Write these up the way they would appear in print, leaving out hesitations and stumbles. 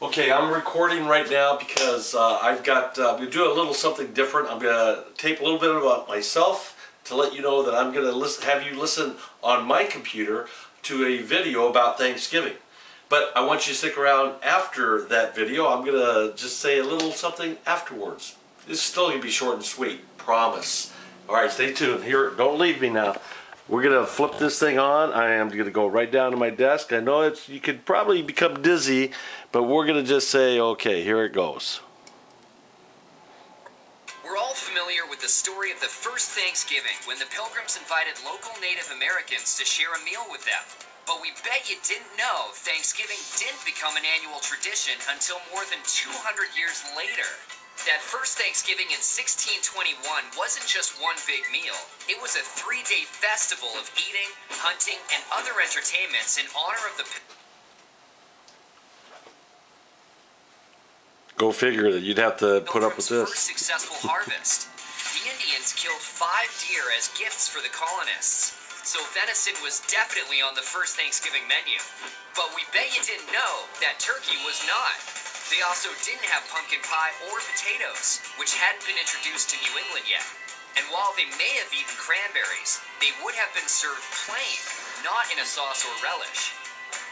Okay, I'm recording right now because I'm going to do a little something different. I'm going to tape a little bit about myself to let you know that I'm going to have you listen on my computer to a video about Thanksgiving. But I want you to stick around after that video. I'm going to just say a little something afterwards. It's still going to be short and sweet, promise. All right, stay tuned. Here, don't leave me now. We're going to flip this thing on. I am going to go right down to my desk. I know you could probably become dizzy, but we're going to just say, okay, here it goes. We're all familiar with the story of the first Thanksgiving when the Pilgrims invited local Native Americans to share a meal with them. But we bet you didn't know Thanksgiving didn't become an annual tradition until more than 200 years later. That first Thanksgiving in 1621 wasn't just one big meal. It was a 3-day festival of eating, hunting, and other entertainments in honor of the... Go figure that you'd have to put up with this. First successful harvest. The Indians killed 5 deer as gifts for the colonists. So venison was definitely on the first Thanksgiving menu. But we bet you didn't know that turkey was not. They also didn't have pumpkin pie or potatoes, which hadn't been introduced to New England yet. And while they may have eaten cranberries, they would have been served plain, not in a sauce or relish.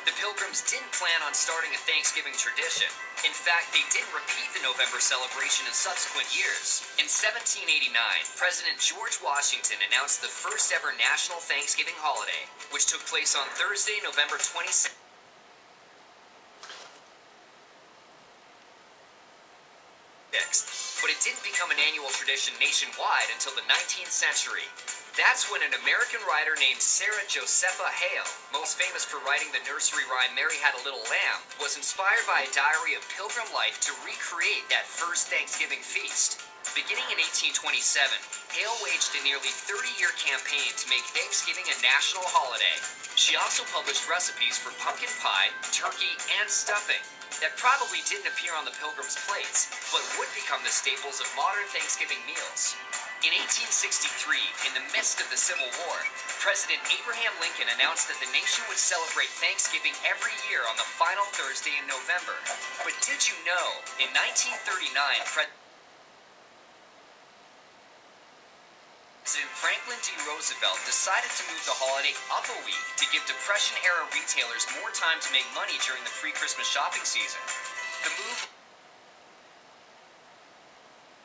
The Pilgrims didn't plan on starting a Thanksgiving tradition. In fact, they did repeat the November celebration in subsequent years. In 1789, President George Washington announced the first ever national Thanksgiving holiday, which took place on Thursday, November 26th. But it didn't become an annual tradition nationwide until the 19th century. That's when an American writer named Sarah Josepha Hale, most famous for writing the nursery rhyme Mary Had a Little Lamb, was inspired by a diary of pilgrim life to recreate that first Thanksgiving feast. Beginning in 1827, Hale waged a nearly 30-year campaign to make Thanksgiving a national holiday. She also published recipes for pumpkin pie, turkey, and stuffing that probably didn't appear on the Pilgrims' plates, but would become the staples of modern Thanksgiving meals. In 1863, in the midst of the Civil War, President Abraham Lincoln announced that the nation would celebrate Thanksgiving every year on the final Thursday in November. But did you know, in 1939, President Franklin D. Roosevelt decided to move the holiday up a week to give Depression-era retailers more time to make money during the pre-Christmas shopping season. The move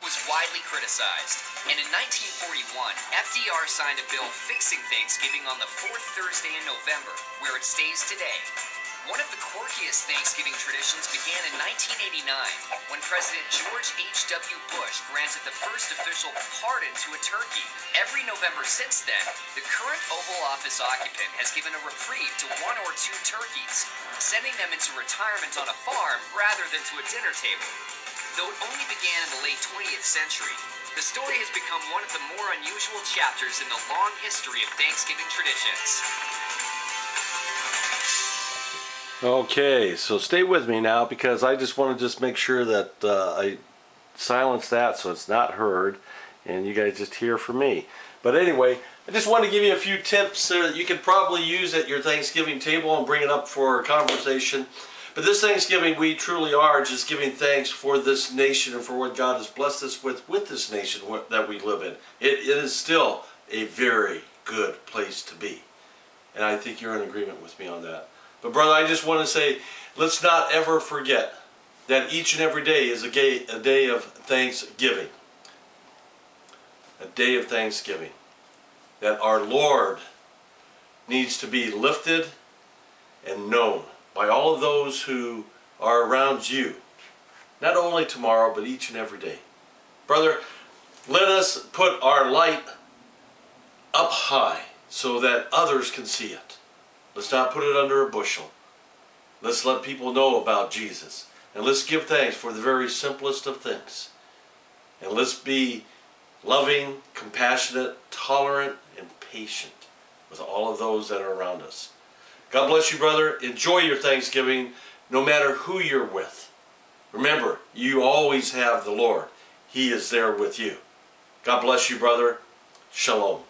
was widely criticized, and in 1941, FDR signed a bill fixing Thanksgiving on the 4th Thursday in November, where it stays today. One of the quirkiest Thanksgiving traditions began in 1989, when President George H.W. Bush granted the first official pardon to a turkey. Every November since then, the current Oval Office occupant has given a reprieve to 1 or 2 turkeys, sending them into retirement on a farm rather than to a dinner table. Though it only began in the late 20th century, the story has become one of the more unusual chapters in the long history of Thanksgiving traditions. Okay, so stay with me now because I just want to make sure that I silence that so it's not heard and you guys just hear from me. But anyway, I just want to give you a few tips that you can probably use at your Thanksgiving table and bring it up for conversation. But this Thanksgiving, we truly are just giving thanks for this nation and for what God has blessed us with this nation that we live in. It is still a very good place to be. And I think you're in agreement with me on that. But brother, I just want to say, let's not ever forget that each and every day is a day of thanksgiving. A day of thanksgiving. That our Lord needs to be lifted and known by all of those who are around you. Not only tomorrow, but each and every day. Brother, let us put our light up high so that others can see it. Let's not put it under a bushel. Let's let people know about Jesus. And let's give thanks for the very simplest of things. And let's be loving, compassionate, tolerant, and patient with all of those that are around us. God bless you, brother. Enjoy your Thanksgiving, no matter who you're with. Remember, you always have the Lord. He is there with you. God bless you, brother. Shalom.